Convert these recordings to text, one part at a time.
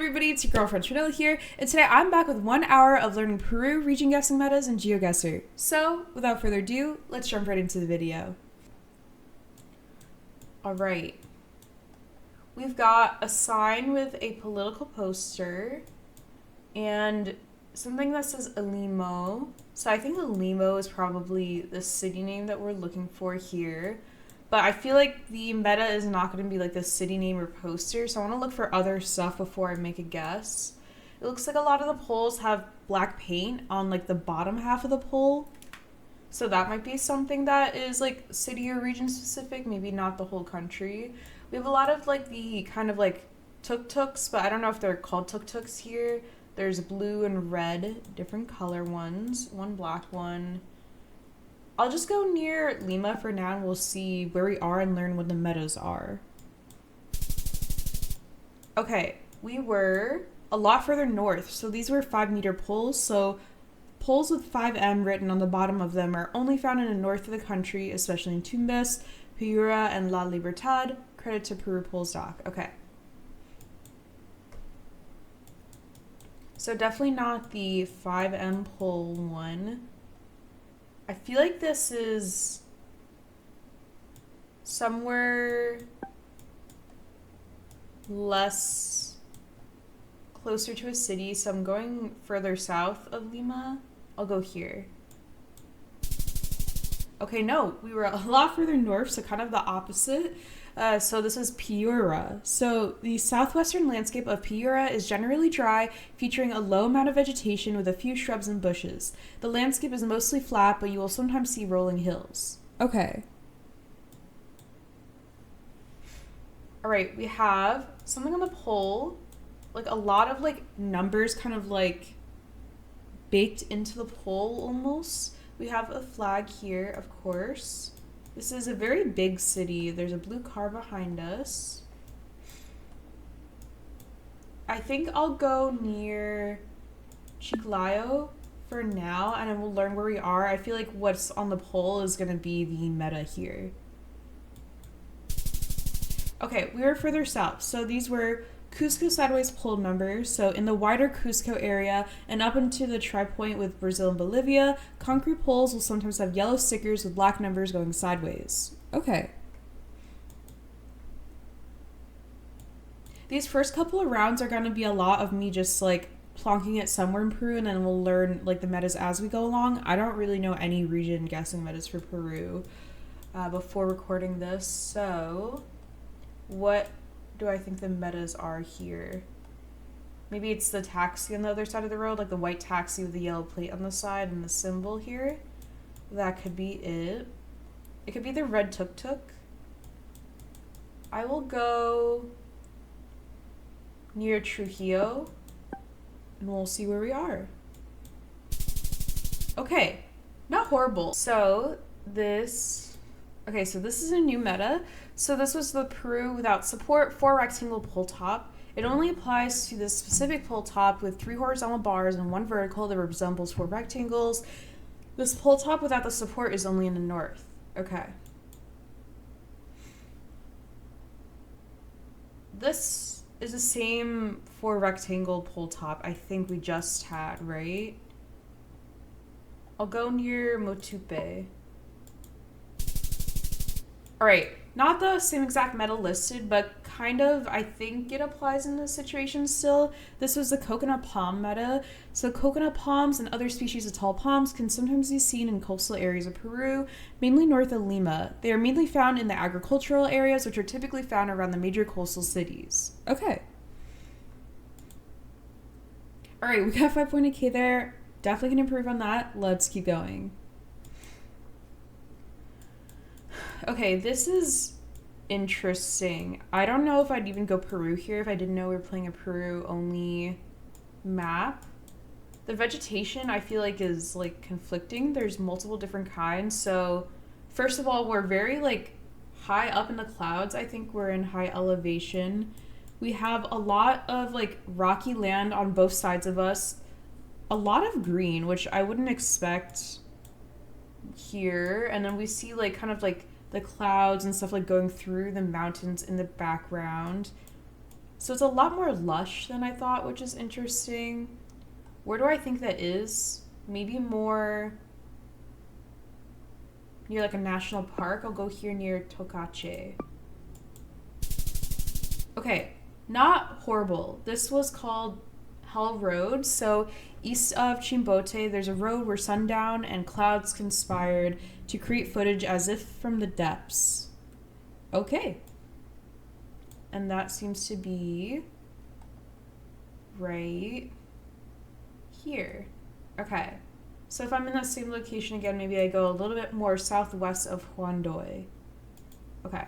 everybody, it's your girlfriend Chanel here, and today I'm back with 1 hour of learning Peru region guessing metas in Geoguessr. So, without further ado, let's jump right into the video. Alright. We've got a sign with a political poster, and something that says Alimo. So I think Alimo is probably the city name that we're looking for here. But I feel like the meta is not going to be like the city name or poster, so I want to look for other stuff before I make a guess. It looks like a lot of the poles have black paint on like the bottom half of the pole. So that might be something that is like city or region specific, maybe not the whole country. We have a lot of like the kind of like tuk-tuks, but I don't know if they're called tuk-tuks here. There's blue and red, different color ones, one black one. I'll just go near Lima for now and we'll see where we are and learn what the metas are. Okay, we were a lot further north, so these were 5-meter poles, so poles with 5M written on the bottom of them are only found in the north of the country, especially in Tumbes, Piura, and La Libertad. Credit to Peru Poles Doc. Okay. So definitely not the 5M pole one. I feel like this is somewhere less closer to a city, so I'm going further south of Lima. I'll go here. Okay, no, we were a lot further north, so kind of the opposite. So this is Piura. So the southwestern landscape of Piura is generally dry, featuring a low amount of vegetation with a few shrubs and bushes. The landscape is mostly flat, but you will sometimes see rolling hills. Okay. Alright, we have something on the pole, like a lot of like numbers kind of like baked into the pole almost. We have a flag here, of course. This is a very big city. There's a blue car behind us. I think I'll go near Chiclayo for now, and then we'll learn where we are. I feel like what's on the pole is going to be the meta here. Okay, we were further south. So these were Cusco sideways pole numbers. So in the wider Cusco area and up into the tri-point with Brazil and Bolivia, concrete poles will sometimes have yellow stickers with black numbers going sideways. Okay. These first couple of rounds are going to be a lot of me just like plonking it somewhere in Peru, and then we'll learn like the metas as we go along. I don't really know any region guessing metas for Peru before recording this, so what do I think the metas are here? Maybe it's the taxi on the other side of the road, like the white taxi with the yellow plate on the side and the symbol here. That could be it. It could be the red tuk-tuk. I will go near Trujillo and we'll see where we are. Okay, not horrible. So this is a new meta. So this was the Peru without support 4 rectangle pole top. It only applies to this specific pole top with 3 horizontal bars and 1 vertical that resembles 4 rectangles. This pole top without the support is only in the north. Okay. This is the same 4 rectangle pole top I think we just had, right? I'll go near Motupe. Alright, not the same exact meta listed, but kind of, I think it applies in this situation still. This was the coconut palm meta. So coconut palms and other species of tall palms can sometimes be seen in coastal areas of Peru, mainly north of Lima. They are mainly found in the agricultural areas, which are typically found around the major coastal cities. Okay. Alright, we got 5.8k there. Definitely can improve on that. Let's keep going. Okay, this is interesting. I don't know if I'd even go Peru here if I didn't know we were playing a Peru-only map. The vegetation, I feel like, is, like, conflicting. There's multiple different kinds. So, first of all, we're very, like, high up in the clouds. I think we're in high elevation. We have a lot of, like, rocky land on both sides of us. A lot of green, which I wouldn't expect here. And then we see, like, kind of, like, the clouds and stuff like going through the mountains in the background. So it's a lot more lush than I thought, which is interesting. Where do I think that is? Maybe more near like a national park. I'll go here near Tokache. Okay, not horrible. This was called Hell Road. So east of Chimbote, there's a road where sundown and clouds conspired to create footage as if from the depths. Okay. And that seems to be right here. Okay. So if I'm in that same location again, maybe I go a little bit more southwest of Huandoy. Okay.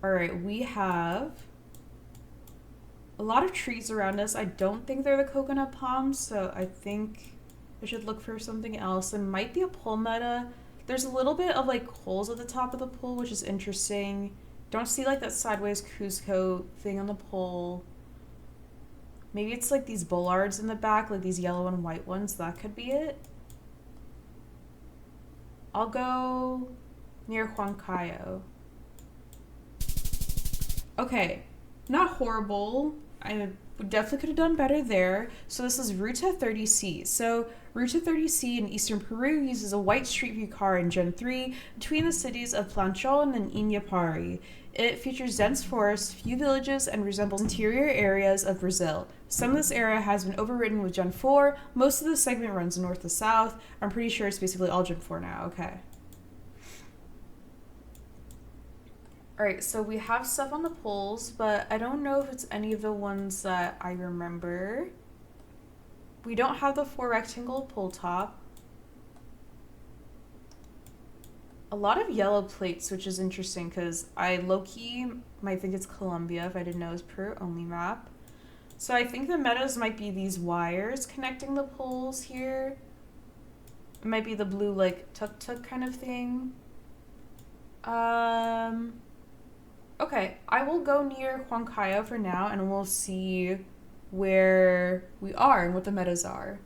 All right, we have a lot of trees around us. I don't think they're the coconut palms, so I think I should look for something else. It might be a palmetto. There's a little bit of like holes at the top of the pole, which is interesting. Don't see like that sideways Cusco thing on the pole. Maybe it's like these bollards in the back, like these yellow and white ones. That could be it. I'll go near Huancayo. Okay, not horrible. I definitely could have done better there. So this is Ruta 30C. So Ruta 30C in eastern Peru uses a white Street View car in Gen 3 between the cities of Planchon and Inhapari. It features dense forests, few villages, and resembles interior areas of Brazil. Some of this area has been overridden with Gen 4. Most of the segment runs north to south. I'm pretty sure it's basically all Gen 4 now. Okay. Alright, so we have stuff on the poles, but I don't know if it's any of the ones that I remember. We don't have the 4 rectangle pole top. A lot of yellow plates, which is interesting because I low-key might think it's Colombia if I didn't know it was Peru only map. So I think the meadows might be these wires connecting the poles here. It might be the blue like tuk-tuk kind of thing. Okay, I will go near Huancayo for now and we'll see where we are and what the meadows are.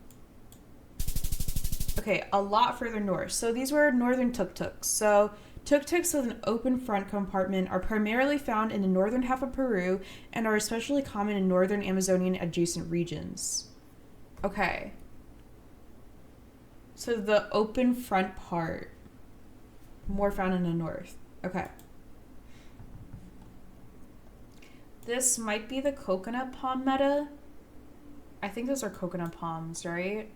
Okay, a lot further north. So these were northern tuk-tuks. So tuk-tuks with an open front compartment are primarily found in the northern half of Peru and are especially common in northern Amazonian adjacent regions. Okay. So the open front part, more found in the north. Okay. This might be the coconut palm meta. I think those are coconut palms, right?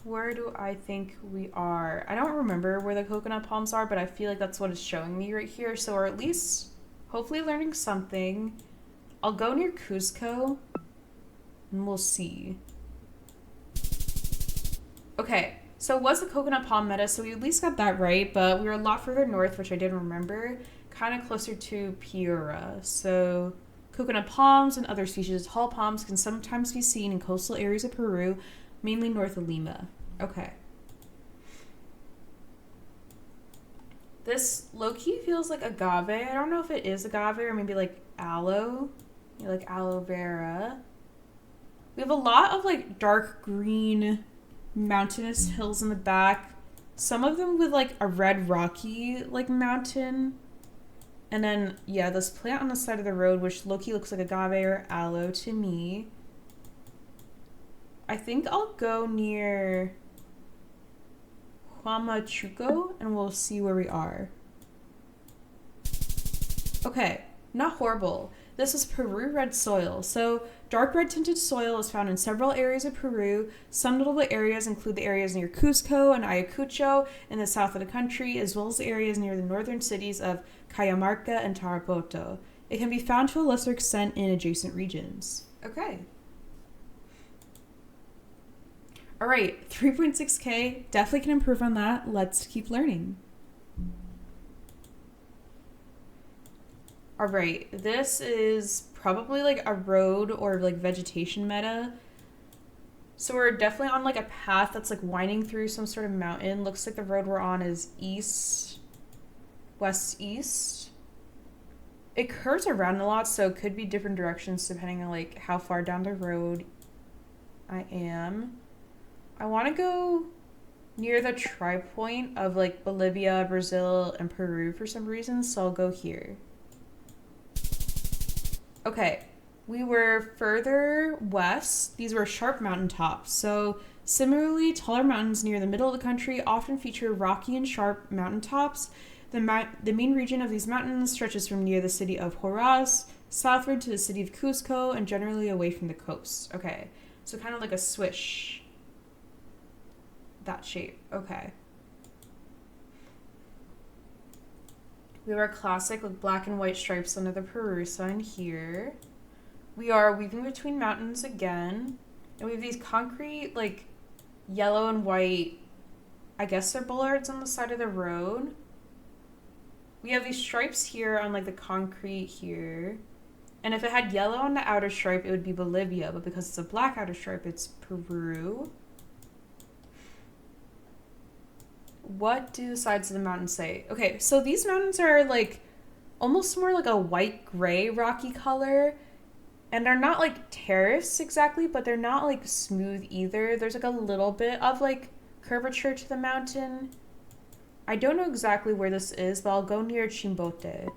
Where do I think we are? I don't remember where the coconut palms are, but I feel like that's what it's showing me right here. So we're at least hopefully learning something. I'll go near Cusco and we'll see. Okay, so it was the coconut palm meta, so we at least got that right, but we were a lot further north, which I didn't remember, kind of closer to Piura. So coconut palms and other species of tall palms can sometimes be seen in coastal areas of Peru, mainly north of Lima. Okay. This low-key feels like agave. I don't know if it is agave or maybe like aloe, like aloe vera. We have a lot of like dark green mountainous hills in the back. Some of them with like a red rocky like mountain. And then, yeah, this plant on the side of the road, which low-key looks like agave or aloe to me. I think I'll go near Huamachuco and we'll see where we are. Okay, not horrible. This is Peru red soil. So dark red tinted soil is found in several areas of Peru. Some notable areas include the areas near Cusco and Ayacucho in the south of the country, as well as the areas near the northern cities of Cajamarca and Tarapoto. It can be found to a lesser extent in adjacent regions. Okay. All right, 3.6K, definitely can improve on that. Let's keep learning. All right, this is probably like a road or like vegetation meta. So we're definitely on like a path that's like winding through some sort of mountain. Looks like the road we're on is east, west, east. It curves around a lot, so it could be different directions depending on like how far down the road I am. I want to go near the tri-point of like Bolivia, Brazil, and Peru for some reason, so I'll go here. Okay, we were further west. These were sharp mountaintops. So similarly, taller mountains near the middle of the country often feature rocky and sharp mountaintops. The main region of these mountains stretches from near the city of Huaraz southward to the city of Cusco and generally away from the coast. Okay, so kind of like a swish. That shape. Okay. We have our classic with black and white stripes under the Peru sign here. We are weaving between mountains again. And we have these concrete, like, yellow and white, I guess they're bollards on the side of the road. We have these stripes here on, like, the concrete here. And if it had yellow on the outer stripe, it would be Bolivia. But because it's a black outer stripe, it's Peru. What do the sides of the mountain say? Okay, so these mountains are like almost more like a white gray rocky color, and they're not like terraced exactly, but they're not like smooth either. There's like a little bit of like curvature to the mountain. I don't know exactly where this is, but I'll go near Chimbote.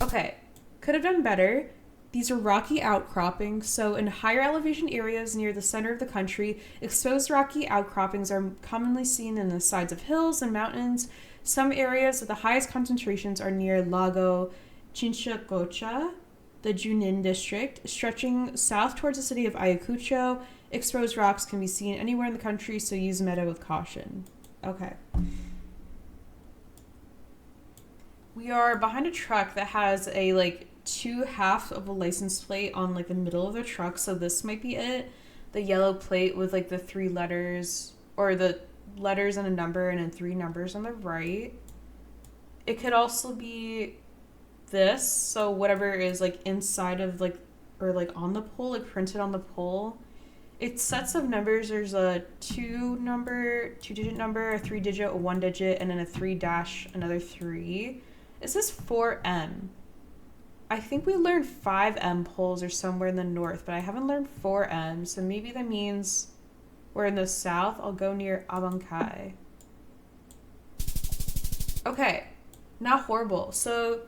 Okay, could have done better. These are rocky outcroppings, so in higher elevation areas near the center of the country, exposed rocky outcroppings are commonly seen in the sides of hills and mountains. Some areas with the highest concentrations are near Lago Chinchacocha, the Junin district, stretching south towards the city of Ayacucho. Exposed rocks can be seen anywhere in the country, so use meta with caution. Okay. We are behind a truck that has a like two half of a license plate on like the middle of the truck, so this might be it. The yellow plate with like the 3 letters, or the letters and a number and then 3 numbers on the right. It could also be this, so whatever is like inside of like, or like on the pole, like printed on the pole. It's sets of numbers. There's a 2-digit number, a 3-digit, a 1-digit, and then a 3 dash, another 3. It says 4M. I think we learned 5M poles are somewhere in the north, but I haven't learned 4M, so maybe that means we're in the south. I'll go near Abancay. Okay, not horrible. So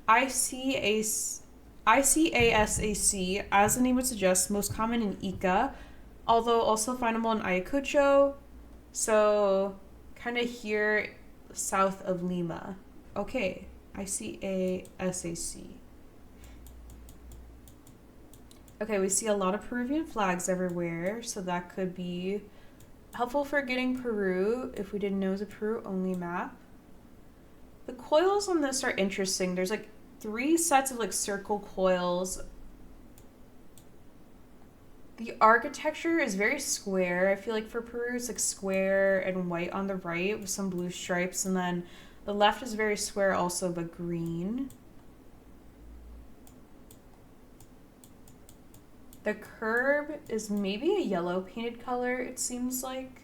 ICASAC, as the name would suggest, most common in Ica, although also findable in Ayacucho, so kind of here south of Lima. Okay, ICASAC. Okay, we see a lot of Peruvian flags everywhere, so that could be helpful for getting Peru if we didn't know it was a Peru-only map. The coils on this are interesting. There's like 3 sets of like circle coils. The architecture is very square. I feel like for Peru it's like square and white on the right with some blue stripes, and then the left is very square also, but green. The curb is maybe a yellow painted color, it seems like.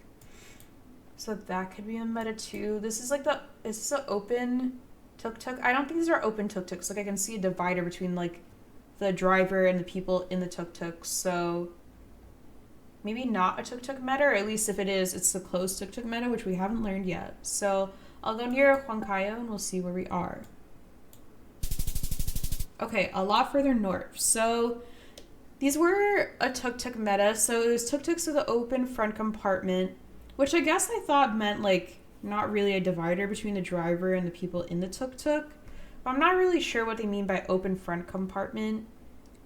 So that could be a meta too. This is like is this an open tuk-tuk? I don't think these are open tuk-tuks. Like I can see a divider between like the driver and the people in the tuk-tuk. So maybe not a tuk-tuk meta, or at least if it is, it's the closed tuk-tuk meta, which we haven't learned yet. So I'll go near Huancayo and we'll see where we are. Okay, a lot further north. So these were a tuk-tuk meta, so it was tuk-tuks with an open front compartment, which I guess I thought meant like not really a divider between the driver and the people in the tuk-tuk. But I'm not really sure what they mean by open front compartment.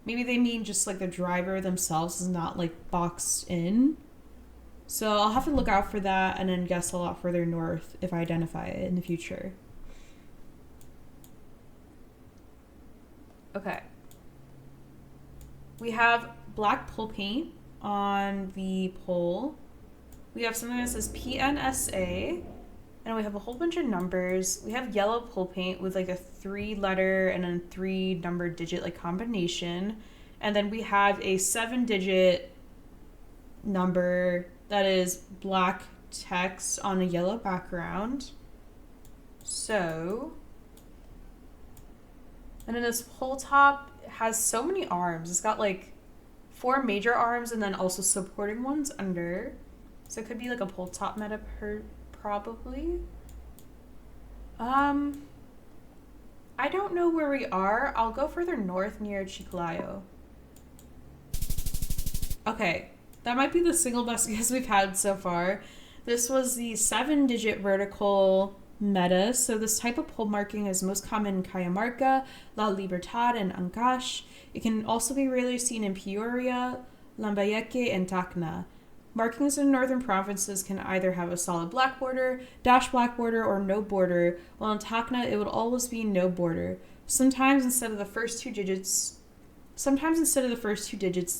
Maybe they mean just like the driver themselves is not like boxed in. So I'll have to look out for that and then guess a lot further north if I identify it in the future. Okay. We have black pole paint on the pole. We have something that says PNSA, and we have a whole bunch of numbers. We have yellow pole paint with like a 3-letter and a 3-number digit like combination. And then we have a 7-digit number that is black text on a yellow background. So, and then this pole top has so many arms. It's got like 4 major arms and then also supporting ones under. So it could be like a pole top meta probably. I don't know where we are. I'll go further north near Chiclayo. Okay, that might be the single best guess we've had so far. This was the 7-digit vertical meta. So this type of pole marking is most common in Cajamarca, La Libertad, and Ancash. It can also be rarely seen in Peoria, Lambayeque, and Tacna. Markings in northern provinces can either have a solid black border, dash black border, or no border, while in Tacna it would always be no border. Sometimes instead of the first two digits,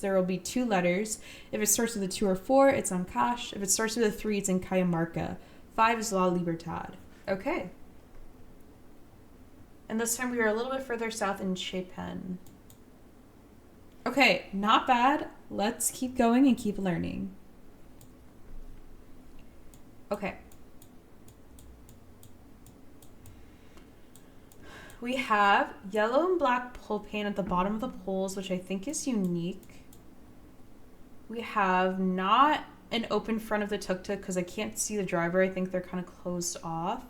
there will be 2 letters. If it starts with a 2 or 4, it's Ancash. If it starts with a 3, it's in Cajamarca. 5 is La Libertad. Okay. And this time we are a little bit further south in Chepén. Okay, not bad. Let's keep going and keep learning. Okay. We have yellow and black pole paint at the bottom of the poles, which I think is unique. We have not an open front of the tuk-tuk because I can't see the driver. I think they're kind of closed off.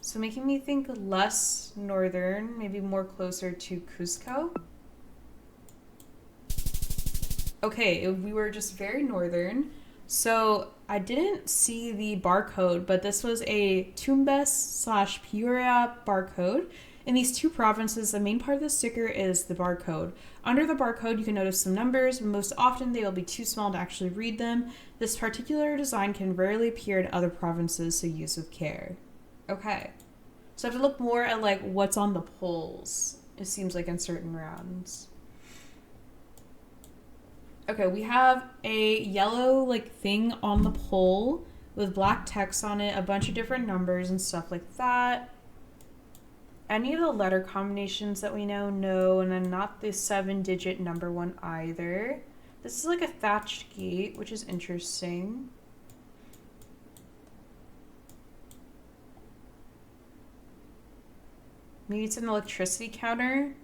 So making me think less northern, maybe more closer to Cusco. Okay, we were just very northern. So I didn't see the barcode, but this was a Tumbes/Peoria barcode. In these 2 provinces, the main part of the sticker is the barcode. Under the barcode, you can notice some numbers, but most often they will be too small to actually read them. This particular design can rarely appear in other provinces, so use with care. Okay. So I have to look more at like what's on the poles, it seems like in certain rounds. Okay, we have a yellow like thing on the pole with black text on it, a bunch of different numbers and stuff like that. Any of the letter combinations that we know, no, and then not the 7-digit number one either. This is like a thatched gate, which is interesting. Maybe it's an electricity counter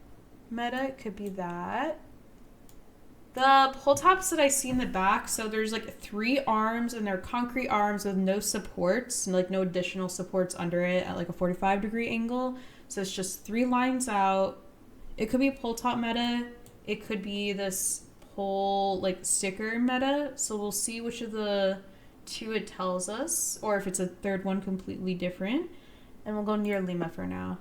meta, it could be that. The pole tops that I see in the back, so there's like 3 arms and they're concrete arms with no supports and like no additional supports under it at like a 45-degree angle. So it's just 3 lines out. It could be a pole top meta. It could be this pole like sticker meta. So we'll see which of the 2 it tells us, or if it's a third one completely different. And we'll go near Lima for now.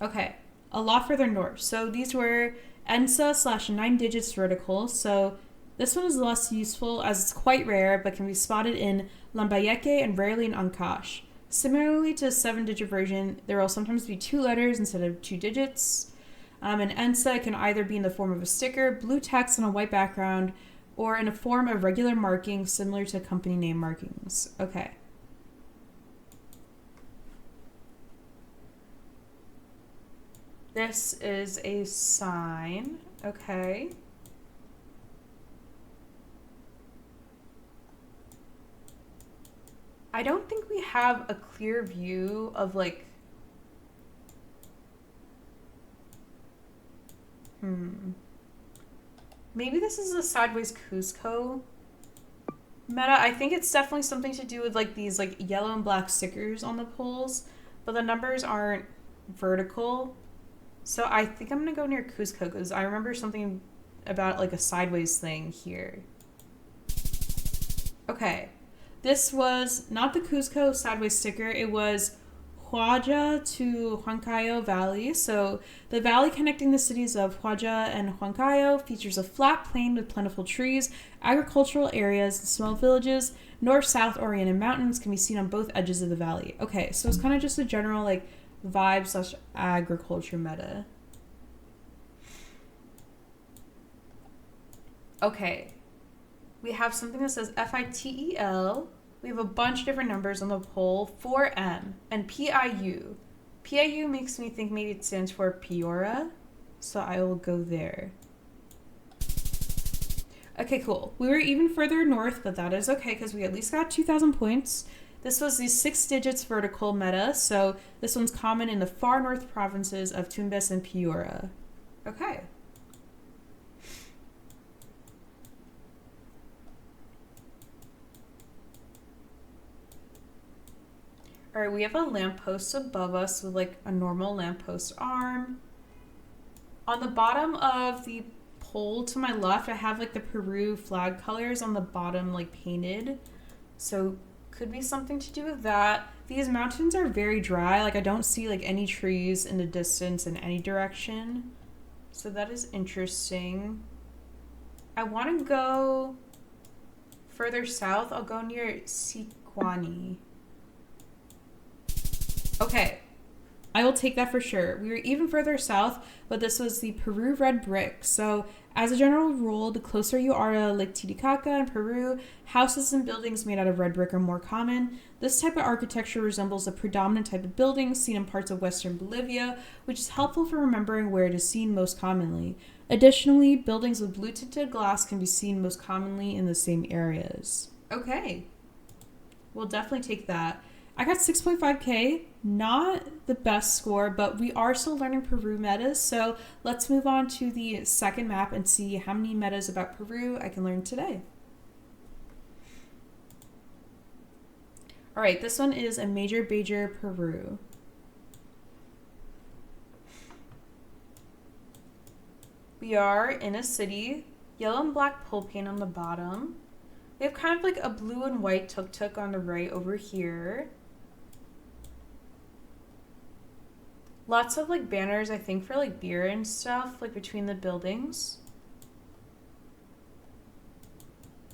Okay, a lot further north. So these were ENSA/9 digits vertical. So this one is less useful as it's quite rare, but can be spotted in Lambayeque and rarely in Ancash. Similarly to the 7-digit version, there will sometimes be 2 letters instead of 2 digits. And ENSA can either be in the form of a sticker, blue text on a white background, or in a form of regular marking similar to company name markings. Okay. This is a sign. Okay. I don't think we have a clear view of like maybe this is a sideways Cusco meta. I think it's definitely something to do with like these like yellow and black stickers on the poles, but the numbers aren't vertical. So I think I'm gonna go near Cusco because I remember something about like a sideways thing here. Okay. This was not the Cusco sideways sticker. It was Huaja to Huancayo Valley. So the valley connecting the cities of Huaja and Huancayo features a flat plain with plentiful trees, agricultural areas, and small villages. North-south oriented mountains can be seen on both edges of the valley. Okay, so it's kind of just a general like vibe/agriculture meta. Okay. We have something that says FITEL. We have a bunch of different numbers on the pole, 4M, and PIU. PIU makes me think maybe it stands for Peoria, so I will go there. Okay, cool. We were even further north, but that is okay because we at least got 2,000 points. This was the 6 digits vertical meta, so this one's common in the far north provinces of Tumbes and Peoria. Okay. All right, we have a lamppost above us with like a normal lamppost arm. On the bottom of the pole to my left, I have like the Peru flag colors on the bottom like painted. So could be something to do with that. These mountains are very dry. Like I don't see like any trees in the distance in any direction. So that is interesting. I want to go further south. I'll go near Siquani. Okay, I will take that for sure. We were even further south, but this was the Peru red brick. So as a general rule, the closer you are to Lake Titicaca in Peru, houses and buildings made out of red brick are more common. This type of architecture resembles a predominant type of building seen in parts of western Bolivia, which is helpful for remembering where it is seen most commonly. Additionally, buildings with blue tinted glass can be seen most commonly in the same areas. Okay, we'll definitely take that. I got 6.5k, not the best score, but we are still learning Peru metas, so let's move on to the second map and see how many metas about Peru I can learn today. All right, this one is a Major Bajer Peru. We are in a city, yellow and black pole paint on the bottom. We have kind of like a blue and white tuk-tuk on the right over here. Lots of like banners, I think, for like beer and stuff, like between the buildings.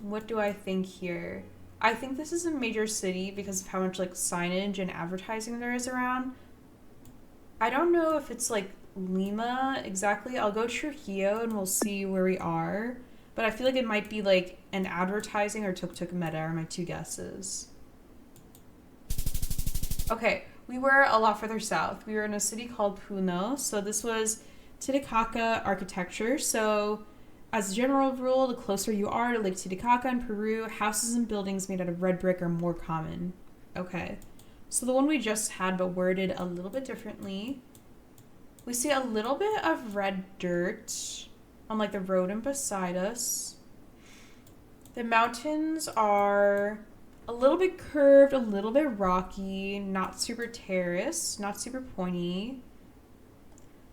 What do I think here? I think this is a major city because of how much like signage and advertising there is around. I don't know if it's like Lima exactly. I'll go Trujillo and we'll see where we are. But I feel like it might be like an advertising or tuk-tuk meta are my two guesses. Okay, we were a lot further south. We were in a city called Puno. So this was Titicaca architecture. So as a general rule, the closer you are to Lake Titicaca in Peru, houses and buildings made out of red brick are more common. Okay, so the one we just had but worded a little bit differently. We see a little bit of red dirt on like the road and beside us. The mountains are a little bit curved, a little bit rocky, not super terraced, not super pointy.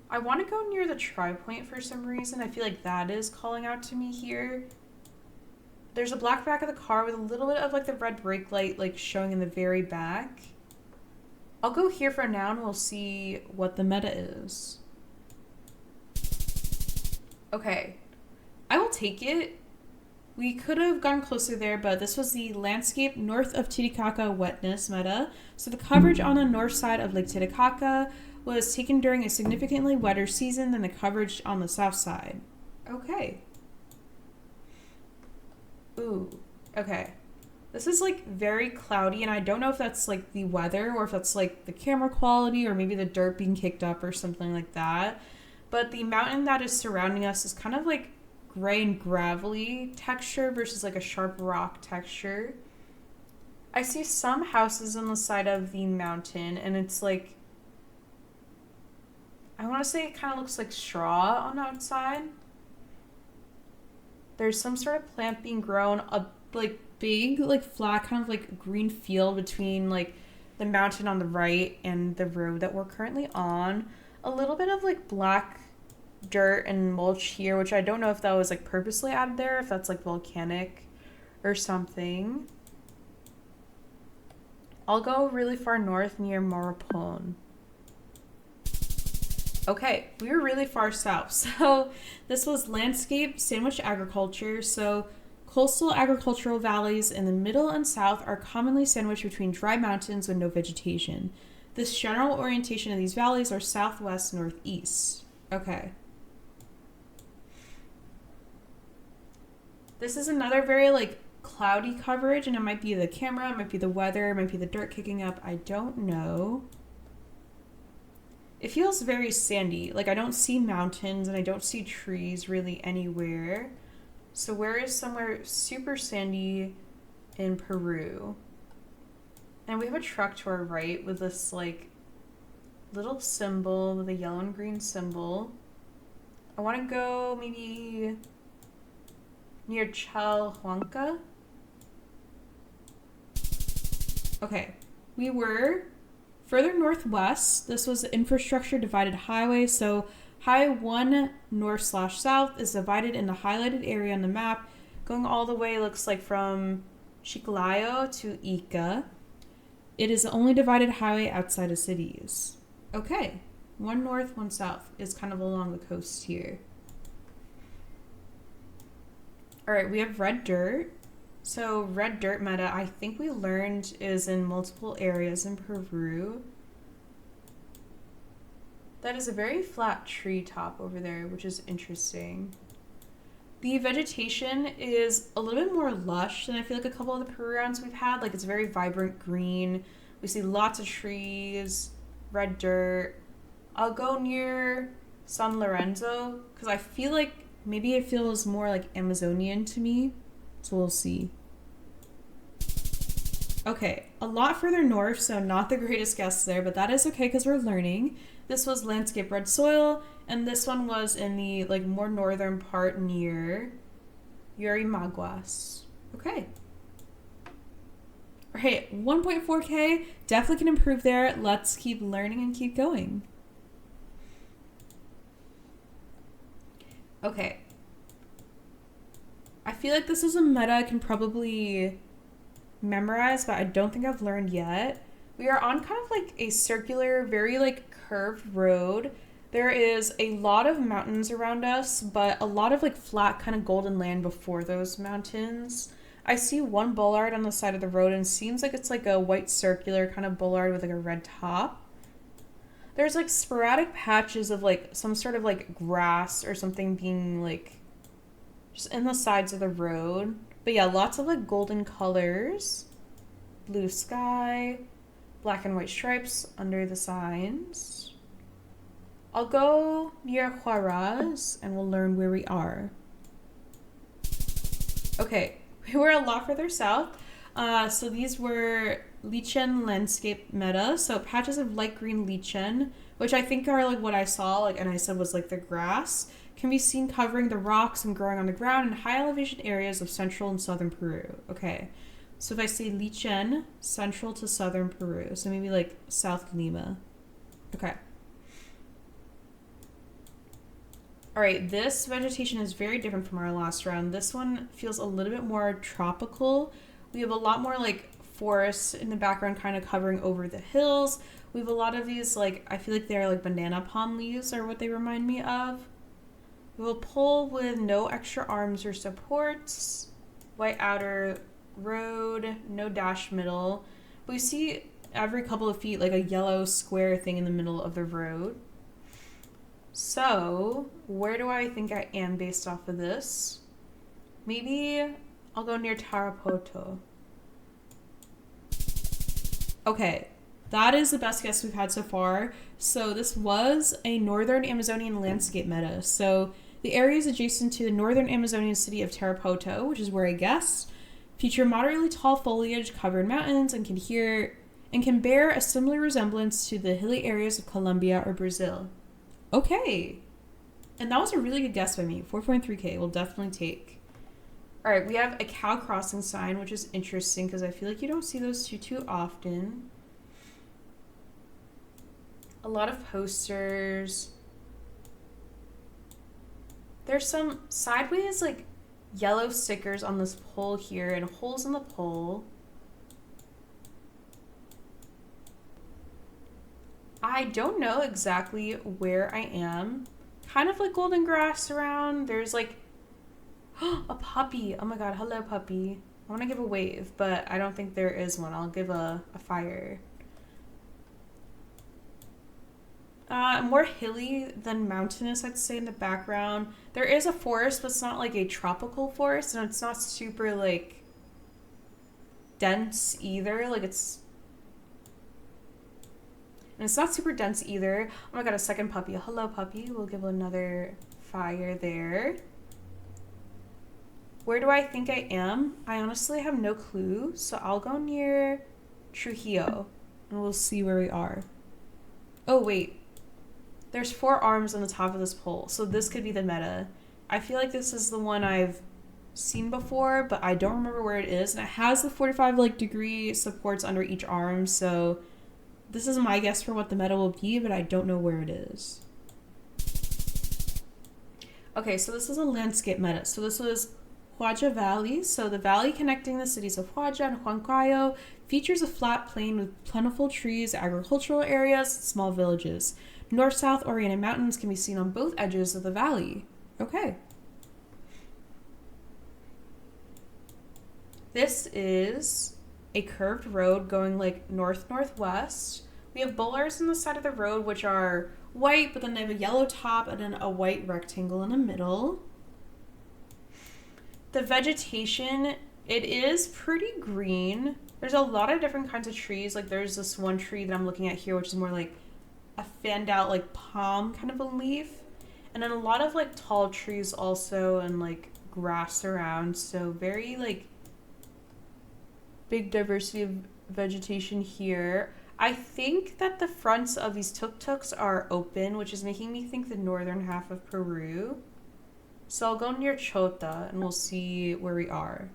I want to go near the tri-point for some reason. I feel like that is calling out to me here. There's a black back of the car with a little bit of like the red brake light like showing in the very back. I'll go here for now and we'll see what the meta is. Okay, I will take it. We could have gone closer there, but this was the landscape north of Titicaca wetness meta. So the coverage on the north side of Lake Titicaca was taken during a significantly wetter season than the coverage on the south side. Okay. Ooh, okay. This is like very cloudy and I don't know if that's like the weather or if that's like the camera quality or maybe the dirt being kicked up or something like that. But the mountain that is surrounding us is kind of like gray and gravelly texture versus like a sharp rock texture. I see some houses on the side of the mountain and it's like, I want to say it kind of looks like straw on the outside. There's some sort of plant being grown, a like big like flat kind of like green field between like the mountain on the right and the road that we're currently on. A little bit of like black dirt and mulch here, which I don't know if that was like purposely added there, if that's like volcanic or something. I'll go really far north near Morapon. Okay, we were really far south. So this was landscape sandwich agriculture. So coastal agricultural valleys in the middle and south are commonly sandwiched between dry mountains with no vegetation. This general orientation of these valleys are southwest, northeast. Okay. This is another very like cloudy coverage, and it might be the camera, it might be the weather, it might be the dirt kicking up. I don't know. It feels very sandy. Like I don't see mountains and I don't see trees really anywhere. So where is somewhere super sandy in Peru? And we have a truck to our right with this like little symbol with a yellow and green symbol. I want to go maybe near Chalhuanca. Okay, we were Further northwest, this was infrastructure divided highway. So Highway 1 north/south is divided in the highlighted area on the map, going all the way, looks like from Chiclayo to Ica. It is the only divided highway outside of cities. Okay, one north, one south is kind of along the coast here. All right, we have red dirt. So red dirt meta, I think we learned, is in multiple areas in Peru. That is a very flat tree top over there, which is interesting. The vegetation is a little bit more lush than I feel like a couple of the Peru rounds we've had. Like, it's very vibrant green. We see lots of trees, red dirt. I'll go near San Lorenzo because I feel like maybe it feels more like Amazonian to me. So we'll see. Okay, a lot further north, so not the greatest guess there, but that is okay because we're learning. This was landscape red soil, and this one was in the like more northern part near Yurimaguas. Okay. All right, 1.4K, definitely can improve there. Let's keep learning and keep going. Okay. I feel like this is a meta I can probably memorize, but I don't think I've learned yet. We are on kind of like a circular, very like curved road. There is a lot of mountains around us, but a lot of like flat kind of golden land before those mountains. I see one bollard on the side of the road and it seems like it's like a white circular kind of bollard with like a red top. There's like sporadic patches of like some sort of like grass or something being like just in the sides of the road. But yeah, lots of like golden colors, blue sky, black and white stripes under the signs. I'll go near Juarez and we'll learn where we are. Okay, we were a lot further south. So these were lichen landscape meta. So patches of light green lichen, which I think are like what I saw, like, and I said was like the grass, can be seen covering the rocks and growing on the ground in high elevation areas of central and southern Peru. Okay, so if I say lichen, central to southern Peru, so maybe like South Lima. Okay. All right, this vegetation is very different from our last round. This one feels a little bit more tropical. We have a lot more like forests in the background kind of covering over the hills. We have a lot of these, like, I feel like they're like banana palm leaves are what they remind me of. We will pull with no extra arms or supports. White outer road, no dash middle. We see every couple of feet like a yellow square thing in the middle of the road. So, where do I think I am based off of this? Maybe I'll go near Tarapoto. Okay, that is the best guess we've had so far. So this was a northern Amazonian landscape meta. So the areas adjacent to the northern Amazonian city of Tarapoto, which is where I guessed, feature moderately tall foliage covered mountains and can bear a similar resemblance to the hilly areas of Colombia or Brazil. Okay. And that was a really good guess by me. 4.3K we'll definitely take. All right, we have a cow crossing sign, which is interesting because I feel like you don't see those too often. A lot of posters. There's some sideways like yellow stickers on this pole here and holes in the pole. I don't know exactly where I am. Kind of like golden grass around. There's like a puppy. Oh my god, hello puppy. I want to give a wave, but I don't think there is one. I'll give a fire. More hilly than mountainous, I'd say, in the background. There is a forest, but it's not like a tropical forest, and it's not super like dense either. Like it's not super dense either. Oh my god, a second puppy. Hello puppy. We'll give another fire there. Where do I think I am? I honestly have no clue, so I'll go near Trujillo, and we'll see where we are. Oh, wait. There's 4 arms on the top of this pole, so this could be the meta. I feel like this is the one I've seen before, but I don't remember where it is, and it has the 45 like degree supports under each arm, so This is my guess for what the meta will be, but I don't know where it is. Okay, so this is a landscape meta. So this was Huaja Valley. So the valley connecting the cities of Huaja and Huancayo features a flat plain with plentiful trees, agricultural areas, small villages. North-south oriented mountains can be seen on both edges of the valley. Okay. This is a curved road going like north-northwest. We have boulders on the side of the road, which are white, but then they have a yellow top and then a white rectangle in the middle. The vegetation, it is pretty green. There's a lot of different kinds of trees. Like there's this one tree that I'm looking at here, which is more like a fanned out like palm kind of a leaf. And then a lot of like tall trees also and like grass around. So very like big diversity of vegetation here. I think that the fronts of these tuk-tuks are open, which is making me think the northern half of Peru. So I'll go near Chota and we'll see where we are.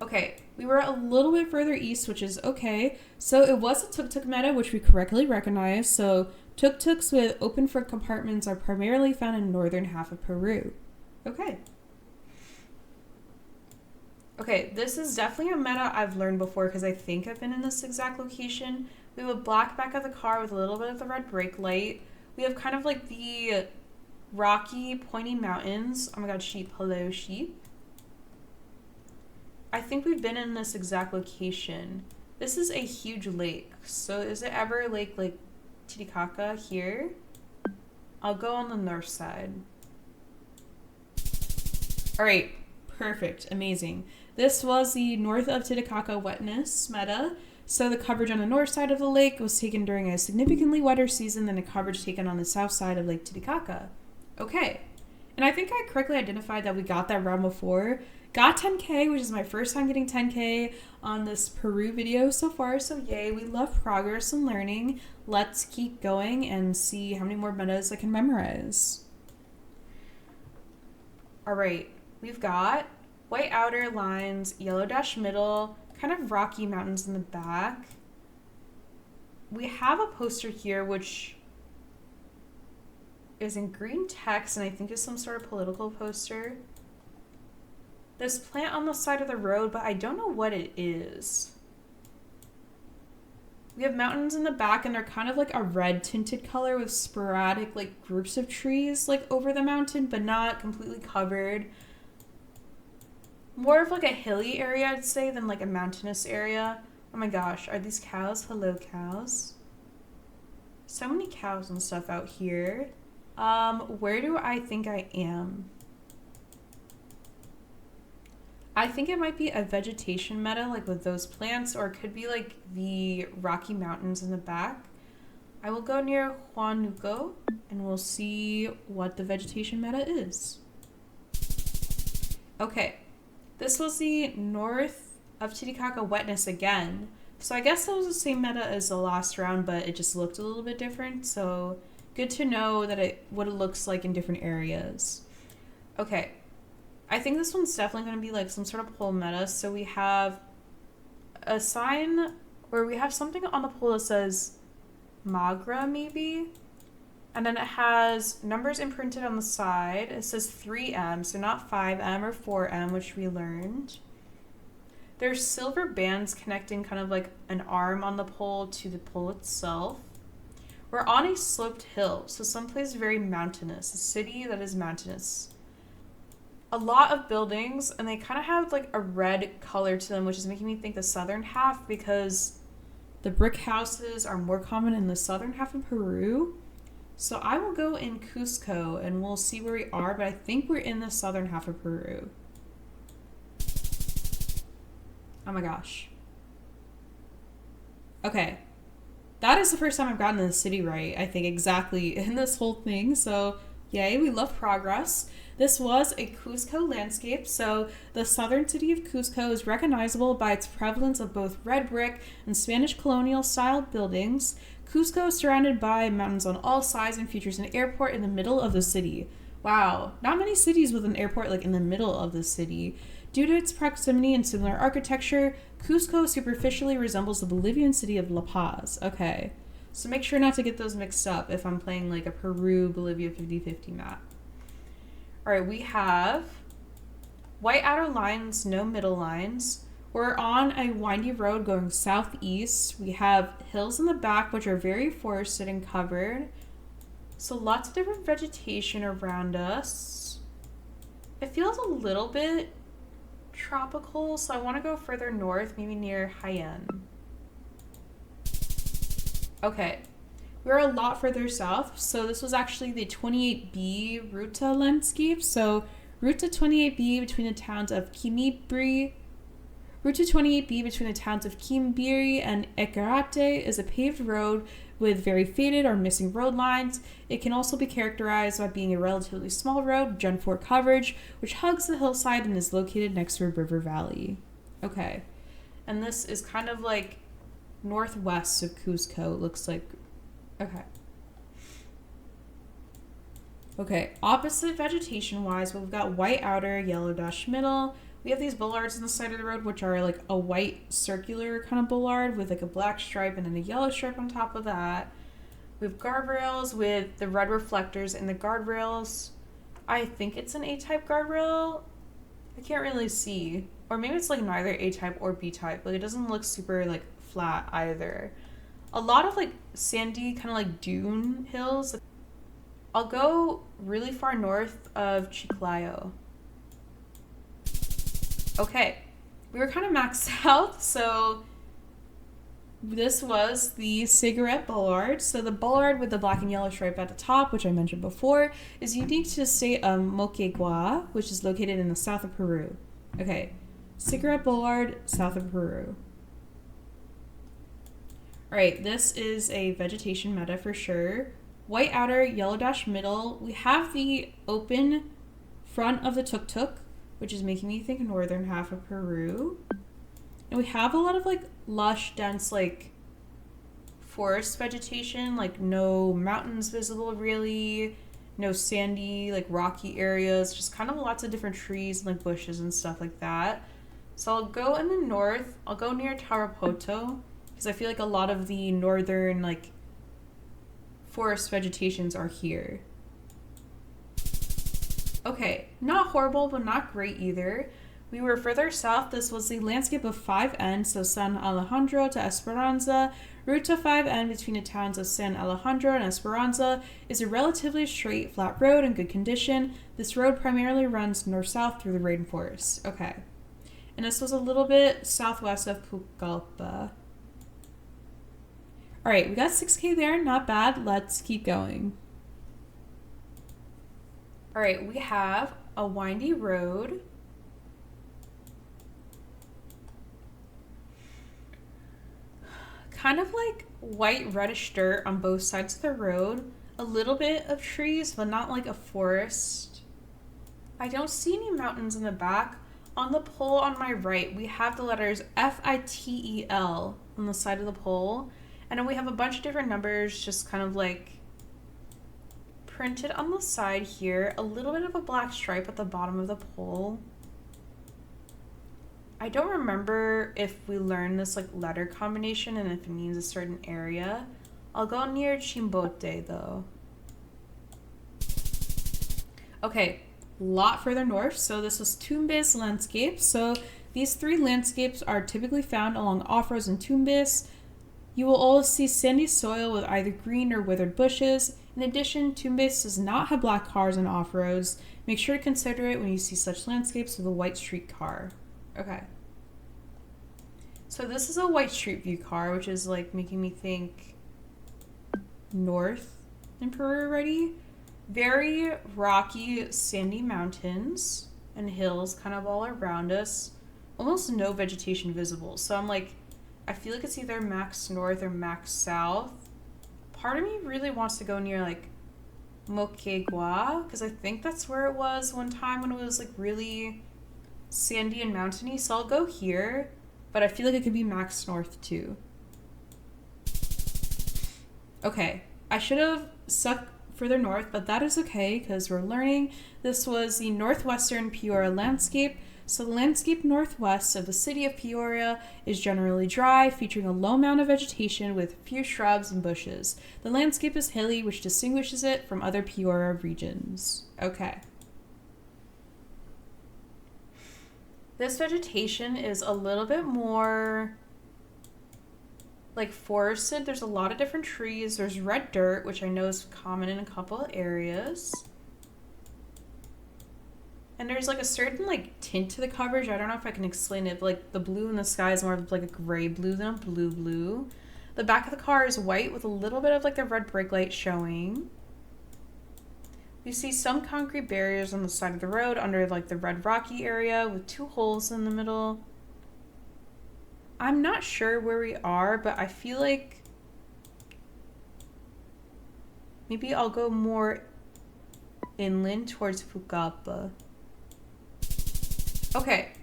Okay, we were a little bit further east, which is okay. So it was a tuk-tuk meta, which we correctly recognized. So tuk-tuks with open front compartments are primarily found in northern half of Peru. Okay. Okay, this is definitely a meta I've learned before because I think I've been in this exact location. We have a black back of the car with a little bit of the red brake light. We have kind of like the rocky, pointy mountains. Oh my god, sheep. Hello, sheep. I think we've been in this exact location. This is a huge lake. So is it ever lake like Titicaca here? I'll go on the north side. All right, perfect, amazing. This was the north of Titicaca wetness meta. So the coverage on the north side of the lake was taken during a significantly wetter season than the coverage taken on the south side of Lake Titicaca. Okay, and I think I correctly identified that we got that round before. Got 10K, which is my first time getting 10K on this Peru video so far, so yay, we love progress and learning. Let's keep going and see how many more metas I can memorize. All right, we've got white outer lines, yellow dash middle, kind of rocky mountains in the back. We have a poster here which is in green text and I think is some sort of political poster. This plant on the side of the road, but I don't know what it is. We have mountains in the back and they're kind of like a red tinted color with sporadic like groups of trees like over the mountain, but not completely covered. More of like a hilly area, I'd say, than like a mountainous area. Oh my gosh, are these cows? Hello, cows. So many cows and stuff out here. Where do I think I am? I think it might be a vegetation meta, like with those plants, or it could be like the Rocky Mountains in the back. I will go near Huánuco, and we'll see what the vegetation meta is. Okay, this was the north of Titicaca wetness again. So I guess that was the same meta as the last round, but it just looked a little bit different. So good to know that what it looks like in different areas. Okay. I think this one's definitely going to be like some sort of pole meta. So we have a sign where we have something on the pole that says Magra maybe. And then it has numbers imprinted on the side. It says 3M, so not 5M or 4M, which we learned. There's silver bands connecting kind of like an arm on the pole to the pole itself. We're on a sloped hill, so someplace very mountainous, a city that is mountainous. A lot of buildings, and they kind of have like a red color to them, which is making me think the southern half because the brick houses are more common in the southern half of Peru. So I will go in Cusco and we'll see where we are, but I think we're in the southern half of Peru. Oh my gosh. Okay. That is the first time I've gotten the city right, I think, exactly in this whole thing. So yay, we love progress. This was a Cusco landscape, so the southern city of Cusco is recognizable by its prevalence of both red brick and Spanish colonial style buildings. Cusco is surrounded by mountains on all sides and features an airport in the middle of the city. Wow, not many cities with an airport like in the middle of the city. Due to its proximity and similar architecture, Cusco superficially resembles the Bolivian city of La Paz. Okay, so make sure not to get those mixed up if I'm playing like a Peru-Bolivia 50-50 map. All right, we have white outer lines, no middle lines. We're on a windy road going southeast. We have hills in the back, which are very forested and covered. So lots of different vegetation around us. It feels a little bit tropical, so I want to go further north, maybe near Haiyan. Okay, we're a lot further south. So this was actually the 28B Ruta landscape. So Ruta 28B between the towns of Kimibri and Ekarate is a paved road with very faded or missing road lines. It can also be characterized by being a relatively small road, Gen 4 coverage, which hugs the hillside and is located next to a river valley. Okay, and this is kind of like northwest of Cusco, it looks like. Okay, opposite vegetation-wise, we've got white outer, yellow dash middle. We have these bollards on the side of the road, which are like a white circular kind of bollard with like a black stripe and then a yellow stripe on top of that. We have guardrails with the red reflectors in the guardrails. I think it's an A-type guardrail. I can't really see. Or maybe it's like neither A-type or B-type. Like it doesn't look super like flat either. A lot of like sandy kind of like dune hills. I'll go really far north of Chiclayo. Okay, we were kind of maxed out, so this was the cigarette bollard. So the bollard with the black and yellow stripe at the top, which I mentioned before, is unique to the state of Moquegua, which is located in the south of Peru. Okay, cigarette bollard, south of Peru. All right, this is a vegetation meta for sure. White outer, yellow dash middle. We have the open front of the tuk-tuk, which is making me think northern half of Peru. And we have a lot of like lush, dense, like forest vegetation, like no mountains visible really, no sandy, like rocky areas, just kind of lots of different trees and like bushes and stuff like that. So I'll go in the north, I'll go near Tarapoto, because I feel like a lot of the northern like forest vegetations are here. Okay, not horrible, but not great either. We were further south. This was the landscape of 5N, so San Alejandro to Esperanza. Ruta 5N between the towns of San Alejandro and Esperanza is a relatively straight, flat road in good condition. This road primarily runs north-south through the rainforest. Okay. And this was a little bit southwest of Pucallpa. All right, we got 6K there, not bad. Let's keep going. All right, we have a windy road. Kind of like white reddish dirt on both sides of the road. A little bit of trees, but not like a forest. I don't see any mountains in the back. On the pole on my right, we have the letters FITEL on the side of the pole. And then we have a bunch of different numbers just kind of like printed on the side here. A little bit of a black stripe at the bottom of the pole. I don't remember if we learned this like letter combination and if it means a certain area. I'll go near Chimbote though. Okay, a lot further north. So this was Tumbes landscape. So these three landscapes are typically found along off-roads in Tumbes. You will always see sandy soil with either green or withered bushes. In addition, Tumbes does not have black cars on off-roads. Make sure to consider it when you see such landscapes with a white street car. Okay. So this is a white street view car, which is like making me think north in Peru already. Very rocky, sandy mountains and hills kind of all around us. Almost no vegetation visible. So I'm like, I feel like it's either max north or max south. Part of me really wants to go near like Moquegua, because I think that's where it was one time when it was like really sandy and mountainy. So I'll go here, but I feel like it could be max north too. Okay, I should have stuck further north, but that is okay because we're learning. This was the northwestern Piura landscape. So the landscape northwest of the city of Peoria is generally dry, featuring a low amount of vegetation with few shrubs and bushes. The landscape is hilly, which distinguishes it from other Peoria regions. Okay. This vegetation is a little bit more like forested. There's a lot of different trees. There's red dirt, which I know is common in a couple of areas. And there's like a certain like tint to the coverage. I don't know if I can explain it, but like the blue in the sky is more of like a gray blue than a blue blue. The back of the car is white with a little bit of like the red brake light showing. We see some concrete barriers on the side of the road under like the red rocky area with 2 holes in the middle. I'm not sure where we are, but I feel like maybe I'll go more inland towards Fukapa. Okay,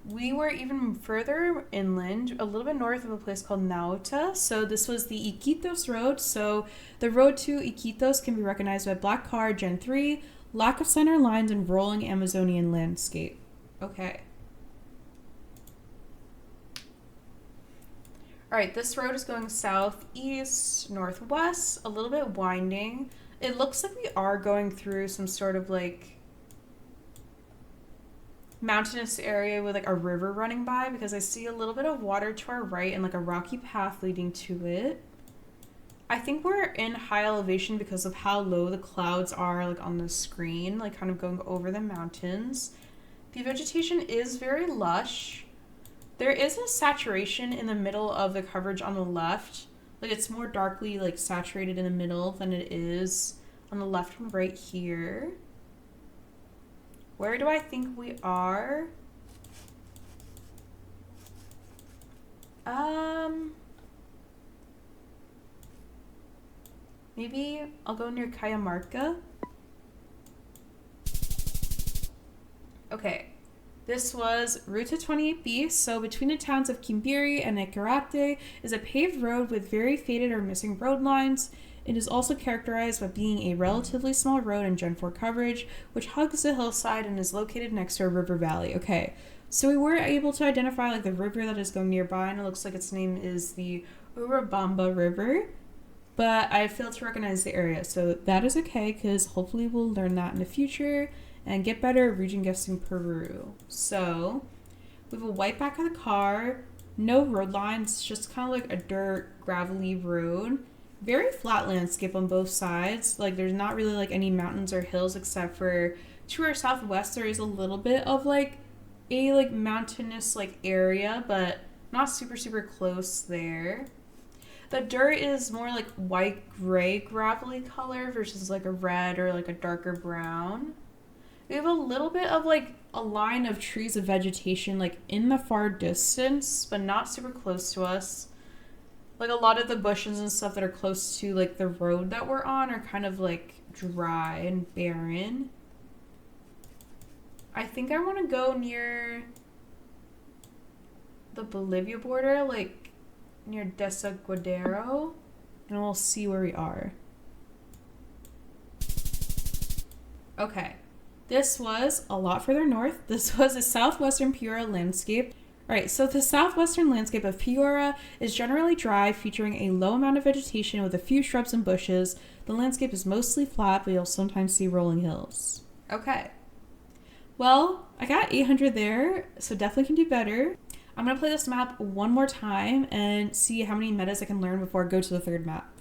we were even further inland, a little bit north of a place called Nauta. So this was the Iquitos Road. So the road to Iquitos can be recognized by black car, Gen 3, lack of center lines, and rolling Amazonian landscape. Okay. All right, this road is going southeast, northwest, a little bit winding. It looks like we are going through some sort of like mountainous area with like a river running by, because I see a little bit of water to our right and like a rocky path leading to it. I think we're in high elevation because of how low the clouds are like on the screen, like kind of going over the mountains. The vegetation is very lush. There is a saturation in the middle of the coverage on the left. Like it's more darkly like saturated in the middle than it is on the left and right here. Where do I think we are? Maybe I'll go near Cajamarca. Okay, this was Ruta 28B, so between the towns of Quimbiri and Ecarate is a paved road with very faded or missing road lines. It is also characterized by being a relatively small road in Gen 4 coverage, which hugs the hillside and is located next to a river valley. Okay, so we were able to identify like the river that is going nearby, and it looks like its name is the Urubamba River, but I failed to recognize the area, so that is okay, because hopefully we'll learn that in the future and get better at region guessing Peru. So we have a white back of the car, no road lines, just kind of like a dirt, gravelly road. Very flat landscape on both sides. Like there's not really like any mountains or hills, except for to our southwest there is a little bit of like a like mountainous like area, but not super close there. The dirt is more like white gray gravelly color versus like a red or like a darker brown. We have a little bit of like a line of trees of vegetation like in the far distance, but not super close to us. Like a lot of the bushes and stuff that are close to like the road that we're on are kind of like dry and barren. I think I want to go near the Bolivia border, like near Desaguadero, and we'll see where we are. Okay, this was a lot further north. This was a southwestern Peoria landscape. Alright, so the southwestern landscape of Peoria is generally dry, featuring a low amount of vegetation with a few shrubs and bushes. The landscape is mostly flat, but you'll sometimes see rolling hills. Okay. Well, I got 800 there, so definitely can do better. I'm going to play this map one more time and see how many metas I can learn before I go to the third map.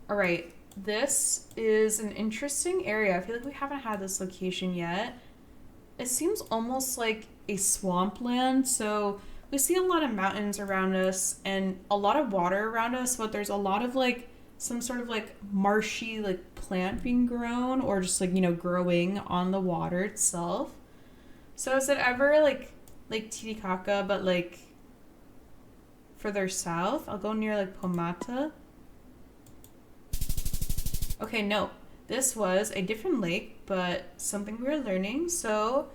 Alright, this is an interesting area. I feel like we haven't had this location yet. It seems almost like a swampland, so we see a lot of mountains around us and a lot of water around us, but there's a lot of like some sort of like marshy like plant being grown or just like, you know, growing on the water itself. So is it ever like Titicaca, but like further south? I'll go near like Pomata. Okay, no. This was a different lake, but something we were learning. So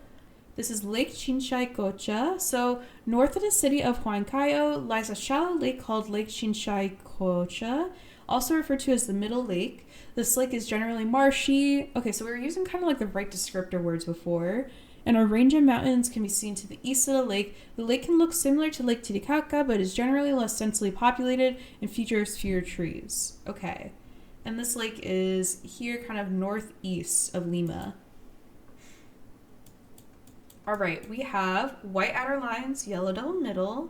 this is Lake Chinchaycocha. So north of the city of Huancayo lies a shallow lake called Lake Chinchaycocha. also referred to as the Middle Lake. This lake is generally marshy. Okay, so we were using kind of like the right descriptor words before. And a range of mountains can be seen to the east of the lake. The lake can look similar to Lake Titicaca, but is generally less densely populated and features fewer trees. Okay. And this lake is here kind of northeast of Lima. All right, we have white outer lines, yellow double middle,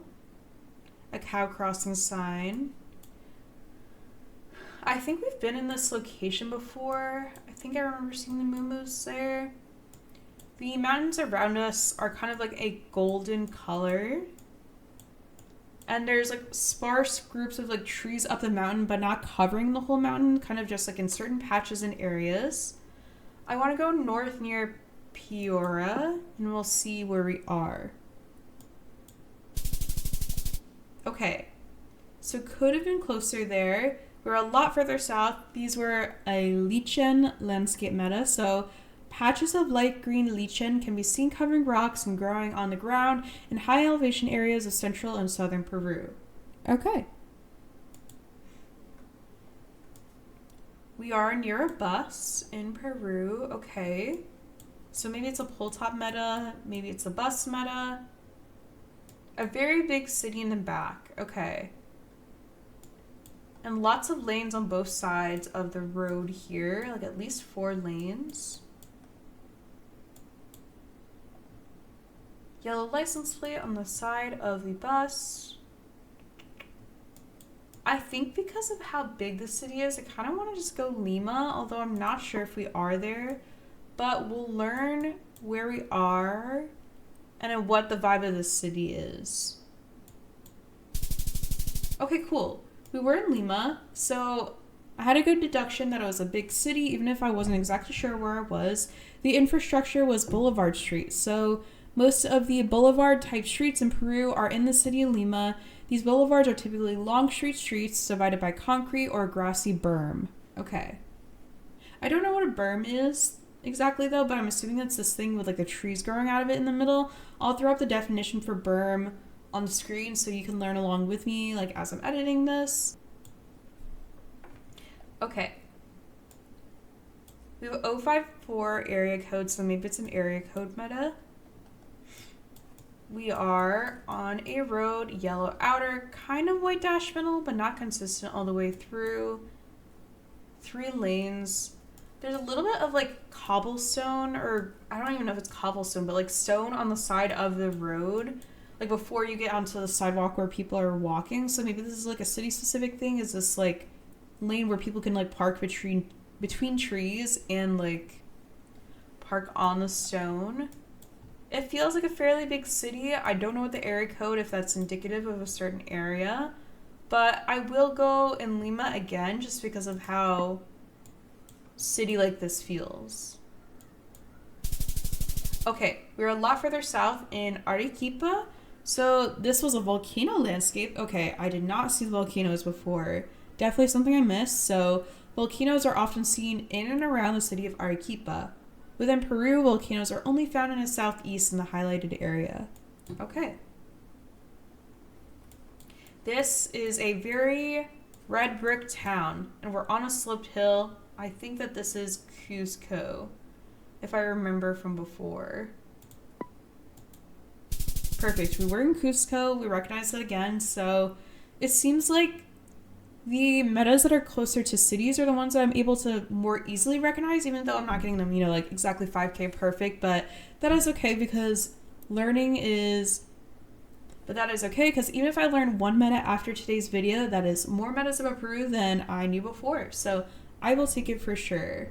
a cow crossing sign. I think we've been in this location before. I think I remember seeing the moose there. The mountains around us are kind of like a golden color. And there's like sparse groups of like trees up the mountain, but not covering the whole mountain, kind of just like in certain patches and areas. I want to go north near Piora, and we'll see where we are. Okay, so could have been closer there. We're a lot further south. These were a lichen landscape meta, so patches of light green lichen can be seen covering rocks and growing on the ground in high elevation areas of central and southern Peru. Okay. We are near a bus in Peru. Okay. So maybe it's a pole top meta. Maybe it's a bus meta. A very big city in the back. Okay. And lots of lanes on both sides of the road here. Like at least 4 lanes. Yellow license plate on the side of the bus. I think because of how big the city is, I kind of want to just go Lima, although I'm not sure if we are there. But we'll learn where we are and what the vibe of the city is. Okay, cool. We were in Lima, so I had a good deduction that it was a big city, even if I wasn't exactly sure where it was. The infrastructure was boulevard streets, so most of the boulevard-type streets in Peru are in the city of Lima. These boulevards are typically long streets divided by concrete or a grassy berm. Okay. I don't know what a berm is exactly, though, but I'm assuming it's this thing with, like, the trees growing out of it in the middle. I'll throw up the definition for berm on the screen so you can learn along with me, like, as I'm editing this. Okay. We have 054 area code, so maybe it's an area code meta. We are on a road, yellow outer, kind of white dash middle, but not consistent all the way through. 3 lanes. There's a little bit of like cobblestone, or I don't even know if it's cobblestone, but like stone on the side of the road, like before you get onto the sidewalk where people are walking. So maybe this is like a city specific thing. Is this like lane where people can like park between trees and like park on the stone? It feels like a fairly big city. I don't know what the area code, if that's indicative of a certain area, but I will go in Lima again just because of how city like this feels. Okay, we're a lot further south in Arequipa. So this was a volcano landscape. Okay, I did not see the volcanoes before. Definitely something I missed. So volcanoes are often seen in and around the city of Arequipa. Within Peru, volcanoes are only found in the southeast in the highlighted area. Okay. This is a very red brick town, and we're on a sloped hill. I think that this is Cusco, if I remember from before. Perfect. We were in Cusco. We recognized it again. So it seems like the metas that are closer to cities are the ones that I'm able to more easily recognize, even though I'm not getting them, like exactly 5K perfect. But that is okay because that is okay because even if I learn one meta after today's video, that is more metas about Peru than I knew before. So I will take it for sure.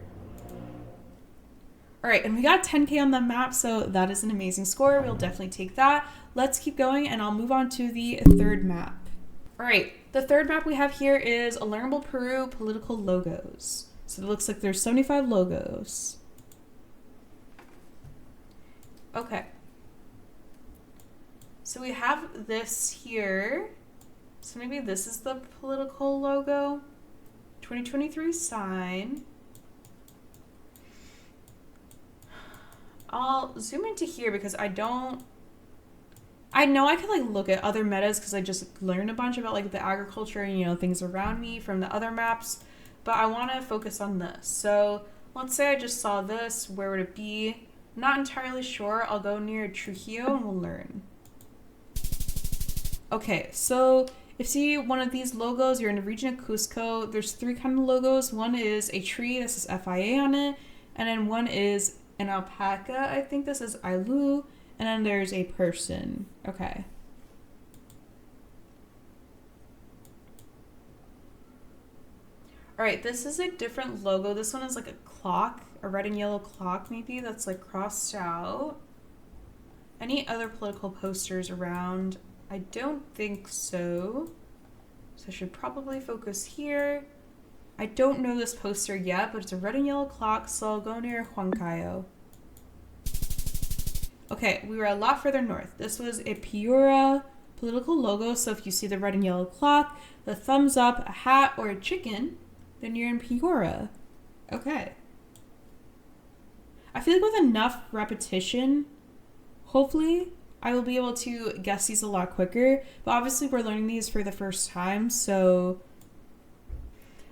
All right, and we got 10K on the map, so that is an amazing score. We'll definitely take that. Let's keep going, and I'll move on to the third map. All right, the third map we have here is a learnable Peru political logos. So it looks like there's 75 logos. Okay. So we have this here. So maybe this is the political logo. 2023 sign. I'll zoom into here because I don't I know I could like look at other metas because I just learned a bunch about like the agriculture and, you know, things around me from the other maps, but I want to focus on this. So let's say I just saw this. Where would it be? Not entirely sure. I'll go near Trujillo and we'll learn. Okay, so if you see one of these logos, you're in the region of Cusco. There's three kind of logos. One is a tree that says FIA on it, and then one is an alpaca. I think this is Ailu, and then there's a person. Okay. All right, this is a different logo. This one is like a clock, a red and yellow clock maybe that's like crossed out. Any other political posters around? I don't think so. So I should probably focus here. I don't know this poster yet, but it's a red and yellow clock, so I'll go near Huancayo. Okay, we were a lot further north. This was a Piura political logo, so if you see the red and yellow clock, the thumbs up, a hat, or a chicken, then you're in Piura. Okay. I feel like with enough repetition, hopefully, I will be able to guess these a lot quicker, but obviously we're learning these for the first time, so...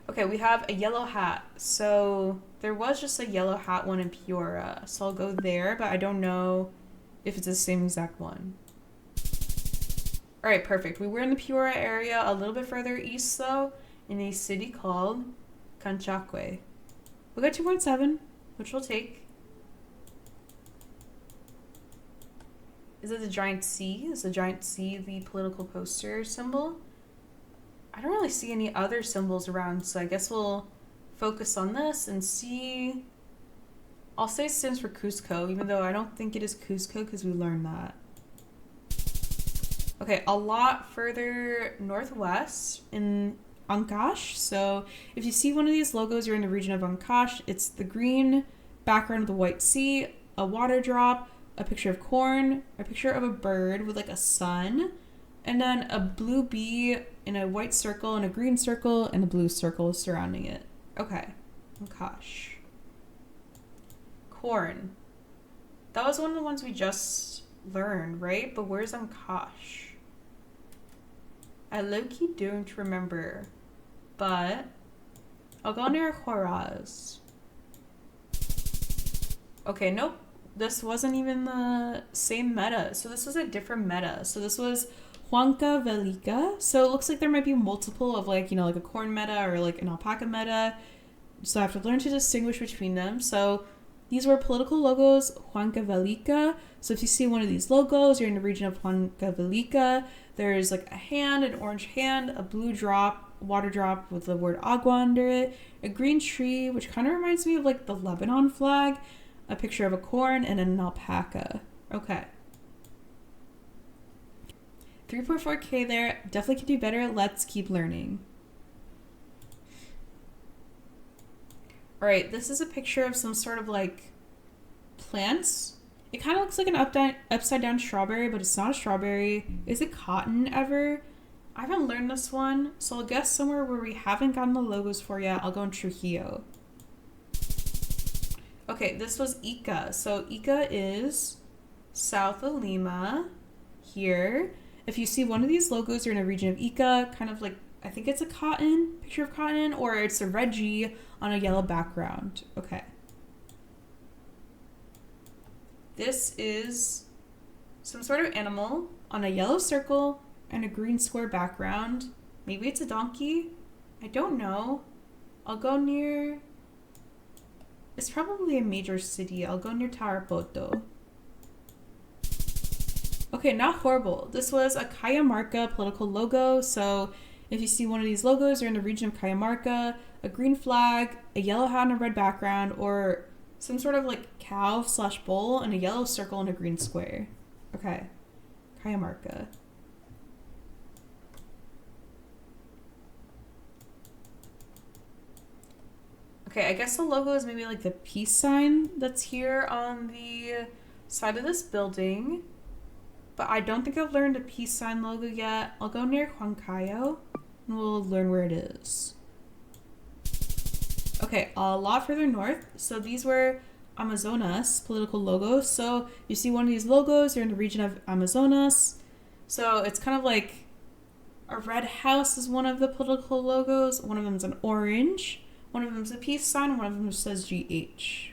Okay, we have a yellow hat. So there was just a yellow hat one in Piura, so I'll go there, but I don't know if it's the same exact one. All right, perfect. We were in the Piura area, a little bit further east though, in a city called Canchacue. We got 2.7, which we'll take. Is it the giant C? Is the giant C the political poster symbol? I don't really see any other symbols around, so I guess we'll focus on this and see. I'll say it stands for Cusco, even though I don't think it is Cusco because we learned that. Okay, a lot further northwest in Ancash. So if you see one of these logos, you're in the region of Ancash. It's the green background of the white sea, a water drop, a picture of corn, a picture of a bird with like a sun, and then a blue bee in a white circle and a green circle and a blue circle surrounding it. Okay. Gosh. Corn. That was one of the ones we just learned, right? But where's Ancash? I low-key don't remember. But I'll go near Juarez. Okay, nope. This wasn't even the same meta. So this was a different meta. So this was Huancavelica. So it looks like there might be multiple of like, you know, like a corn meta or like an alpaca meta. So I have to learn to distinguish between them. So these were political logos, Huancavelica. So if you see one of these logos, you're in the region of Huancavelica. There's like a hand, an orange hand, a blue drop, water drop with the word agua under it, a green tree, which kind of reminds me of like the Lebanon flag, a picture of a corn, and an alpaca. Okay. 3.4K there. Definitely can do better. Let's keep learning. All right, this is a picture of some sort of like plants. It kind of looks like an upside down strawberry, but it's not a strawberry. Is it cotton ever? I haven't learned this one, so I'll guess somewhere where we haven't gotten the logos for yet. I'll go in Trujillo. Okay, this was Ica. So Ica is south of Lima here. If you see one of these logos, you're in a region of Ica, kind of like, I think it's a cotton, picture of cotton, or it's a red G on a yellow background. Okay. This is some sort of animal on a yellow circle and a green square background. Maybe it's a donkey. I don't know. I'll go near... It's probably a major city. I'll go near Tarapoto. Okay, not horrible. This was a Cajamarca political logo. So if you see one of these logos, you're in the region of Cajamarca, a green flag, a yellow hat and a red background, or some sort of like cow / bull and a yellow circle and a green square. Okay, Cajamarca. Okay, I guess the logo is maybe like the peace sign that's here on the side of this building. But I don't think I've learned a peace sign logo yet. I'll go near Huancayo and we'll learn where it is. Okay, a lot further north. So these were Amazonas political logos. So you see one of these logos, you're in the region of Amazonas. So it's kind of like a red house is one of the political logos. One of them's an orange. One of them's a peace sign. One of them says GH.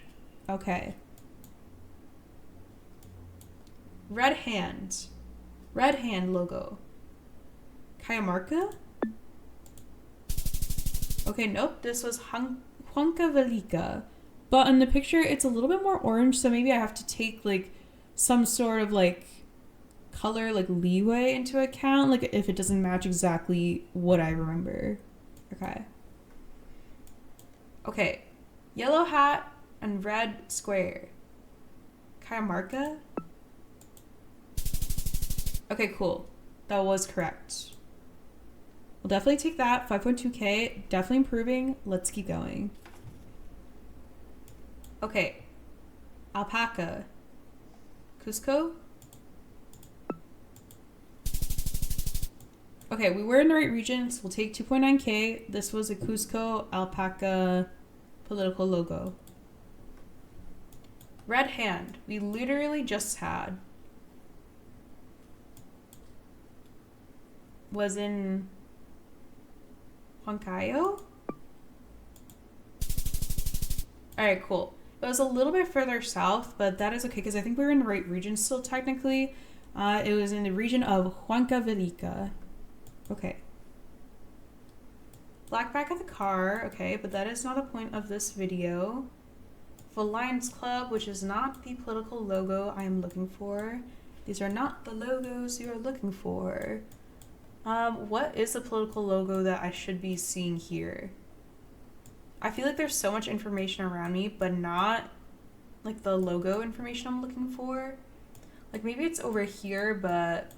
Okay. Red hand. Red hand logo. Cajamarca? Okay, nope. This was Huancavelica. But in the picture, it's a little bit more orange, so maybe I have to take, like, some sort of, like, color, like, leeway into account, like, if it doesn't match exactly what I remember. Okay. Okay. Yellow hat and red square. Cajamarca? Okay, cool. That was correct. We'll definitely take that. 5.2K. Definitely improving. Let's keep going. Okay. Alpaca. Cusco? Okay, we were in the right region, so we'll take 2.9K. This was a Cusco alpaca political logo. Red hand. We literally just had. Was in Huancayo? Alright, cool. It was a little bit further south, but that is okay because I think we were in the right region still technically. It was in the region of Huancavelica. Okay. Black back of the car, okay, but that is not the point of this video. The Lions Club, which is not the political logo I am looking for. These are not the logos you are looking for. What is the political logo that I should be seeing here? I feel like there's so much information around me, but not like the logo information I'm looking for. Like maybe it's over here, but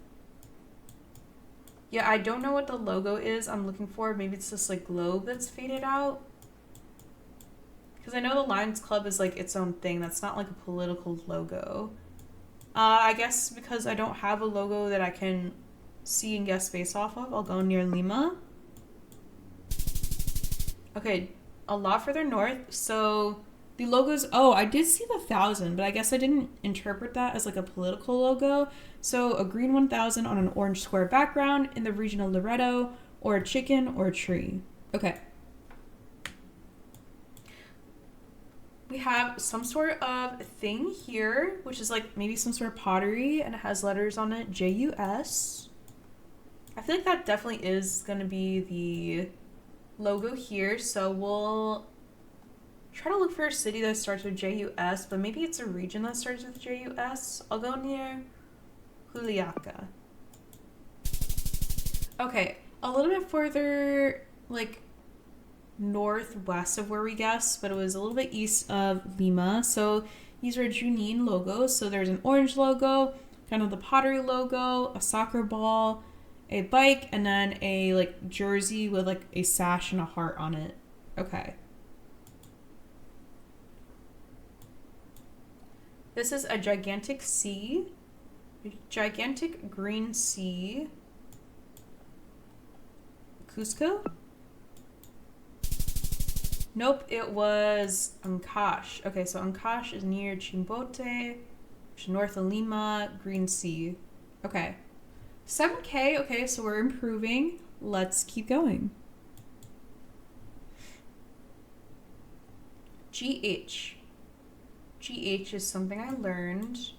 yeah, I don't know what the logo is I'm looking for. Maybe it's this like globe that's faded out. Because I know the Lions Club is like its own thing. That's not like a political logo. I guess because I don't have a logo that I can see and guess based off of, I'll go near Lima. Okay, a lot further north. So the logos, oh, I did see the 1,000, but I guess I didn't interpret that as like a political logo. So a green 1,000 on an orange square background in the region of Loreto, or a chicken or a tree. Okay. We have some sort of thing here, which is like maybe some sort of pottery, and it has letters on it, JUS. I feel like that definitely is going to be the logo here, so we'll try to look for a city that starts with JUS, but maybe it's a region that starts with JUS. I'll go near Juliaca. Okay, a little bit further, like, northwest of where we guessed, but it was a little bit east of Lima. So these are Junin logos. So there's an orange logo, kind of the pottery logo, a soccer ball, a bike, and then a like jersey with like a sash and a heart on it. Okay. This is a gigantic sea, a gigantic green sea. Cusco? Nope, it was Ancash. Okay, so Ancash is near Chimbote, which is north of Lima, Green Sea. Okay. 7K, okay, so we're improving. Let's keep going. GH. GH is something I learned.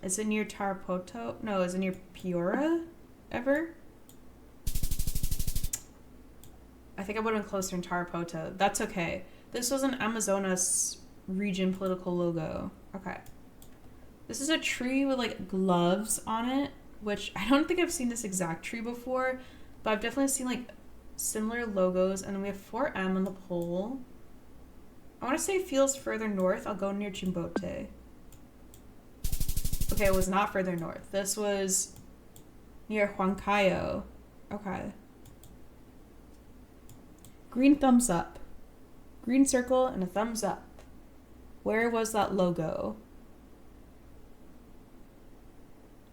Is it near Tarapoto? No, is it near Piora ever? I think I would have been closer in Tarapoto. That's okay. This was an Amazonas region political logo. Okay. This is a tree with like gloves on it, which I don't think I've seen this exact tree before, but I've definitely seen like similar logos. And then we have 4M on the pole. I want to say it feels further north. I'll go near Chimbote. Okay, it was not further north. This was near Huancayo. Okay. Green thumbs up. Green circle and a thumbs up. Where was that logo?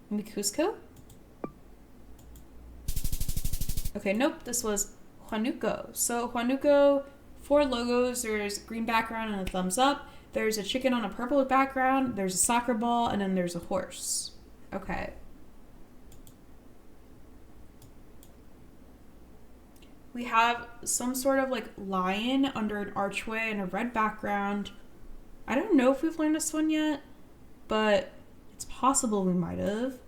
Maybe Cusco? Okay, nope. This was Huánuco. So Huánuco, 4 logos. There's green background and a thumbs up. There's a chicken on a purple background. There's a soccer ball, and then there's a horse. Okay. We have some sort of like lion under an archway and a red background. I don't know if we've learned this one yet, but it's possible we might have.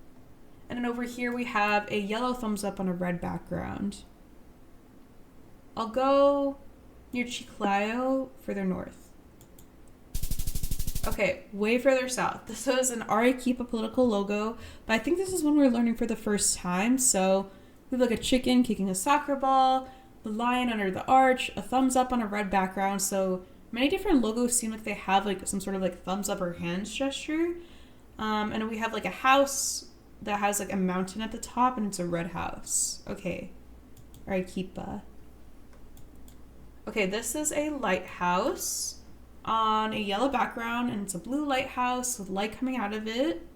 And then over here we have a yellow thumbs up on a red background. I'll go near Chiclayo, further north. Okay, way further south. This was an Arequipa political logo, but I think this is one we're learning for the first time. So we have like a chicken kicking a soccer ball, the lion under the arch, a thumbs up on a red background. So many different logos seem like they have like some sort of like thumbs up or hands gesture. And we have like a house that has like a mountain at the top, and it's a red house. Okay, Arequipa. Okay, this is a lighthouse on a yellow background, and it's a blue lighthouse with light coming out of it.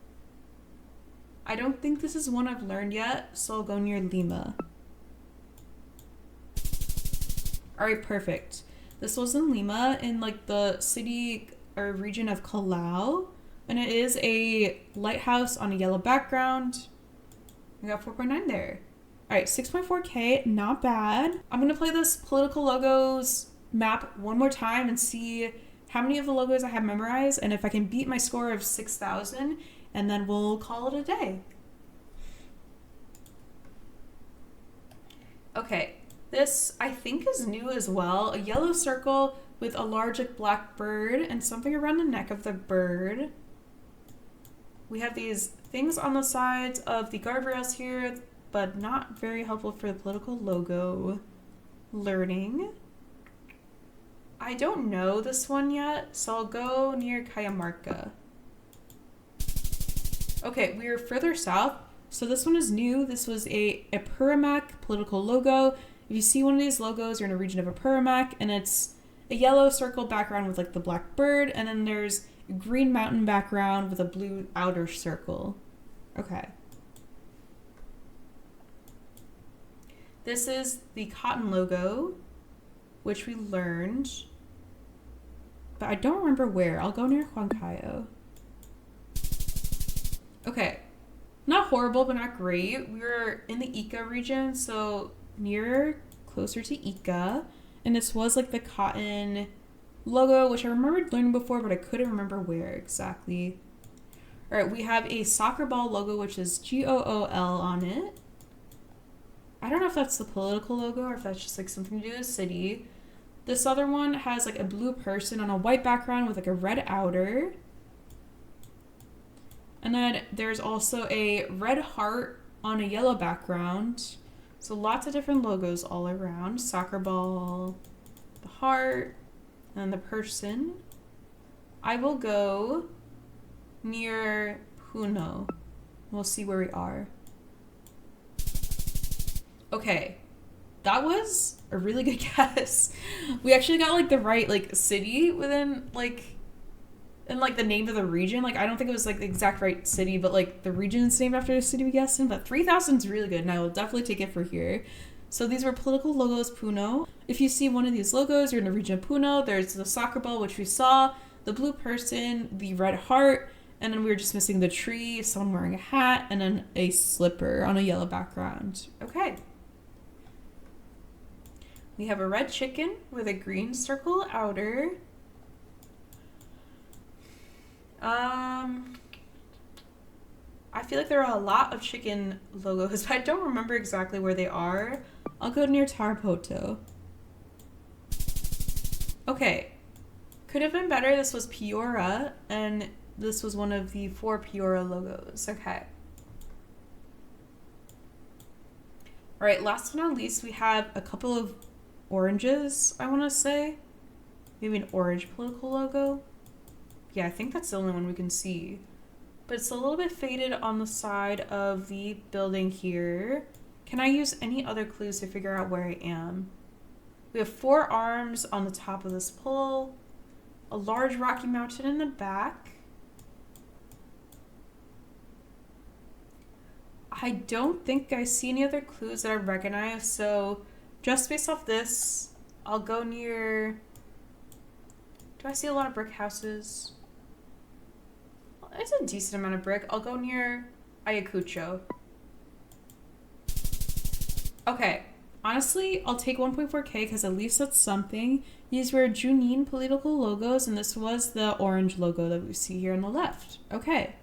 I don't think this is one I've learned yet, so I'll go near Lima. Alright, perfect. This was in Lima, in like the city or region of Callao, and it is a lighthouse on a yellow background. We got 4.9 there. Alright, 6.4K, not bad. I'm gonna play this political logos map one more time and see how many of the logos I have memorized, and if I can beat my score of 6,000, and then we'll call it a day. Okay, this I think is new as well. A yellow circle with a large like, black bird and something around the neck of the bird. We have these things on the sides of the guardrails here, but not very helpful for the political logo learning. I don't know this one yet, so I'll go near Cajamarca. Okay, we are further south, so this one is new. This was a Apurimac political logo. If you see one of these logos, you're in a region of Apurimac, and it's a yellow circle background with like the black bird, and then there's a green mountain background with a blue outer circle. Okay. This is the cotton logo, which we learned, but I don't remember where. I'll go near Huancayo. Okay, not horrible, but not great. We were in the Ica region, so closer to Ica, and this was like the cotton logo, which I remembered learning before, but I couldn't remember where exactly. All right, we have a soccer ball logo, which is GOOL on it. I don't know if that's the political logo or if that's just like something to do with the city. This other one has like a blue person on a white background with like a red outer. And then there's also a red heart on a yellow background. So lots of different logos all around. Soccer ball, the heart, and the person. I will go near Puno. We'll see where we are. Okay, that was a really good guess. We actually got like the right like city within like, and like the name of the region. Like I don't think it was like the exact right city, but like the region is named after the city we guessed in. But 3,000 is really good, and I will definitely take it for here. So these were political logos, Puno. If you see one of these logos, you're in the region of Puno. There's the soccer ball, which we saw, the blue person, the red heart, and then we were just missing the tree, someone wearing a hat, and then a slipper on a yellow background. Okay. We have a red chicken with a green circle outer. I feel like there are a lot of chicken logos, but I don't remember exactly where they are. I'll go near Tarapoto. Okay. Could have been better. This was Piura, and this was one of the 4 Piura logos. Okay. All right, last but not least, we have a couple of oranges, I want to say. Maybe an orange political logo. Yeah, I think that's the only one we can see. But it's a little bit faded on the side of the building here. Can I use any other clues to figure out where I am? We have 4 arms on the top of this pole, a large rocky mountain in the back. I don't think I see any other clues that I recognize, so just based off this, I'll go near... Do I see a lot of brick houses? It's a decent amount of brick. I'll go near Ayacucho. Okay, honestly, I'll take 1.4K because at least that's something. These were Junin political logos, and this was the orange logo that we see here on the left. Okay.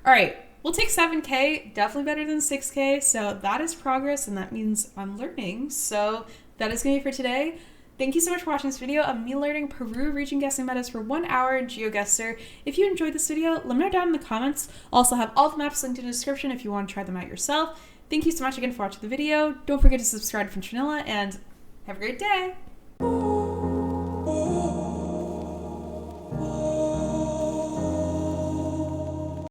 All right. We'll take 7K, definitely better than 6K. So that is progress, and that means I'm learning. So that is going to be for today. Thank you so much for watching this video of me learning Peru region guessing metas for 1 hour in Geoguessr. If you enjoyed this video, let me know down in the comments. I'll also have all the maps linked in the description if you want to try them out yourself. Thank you so much again for watching the video. Don't forget to subscribe to Vanilla, and have a great day!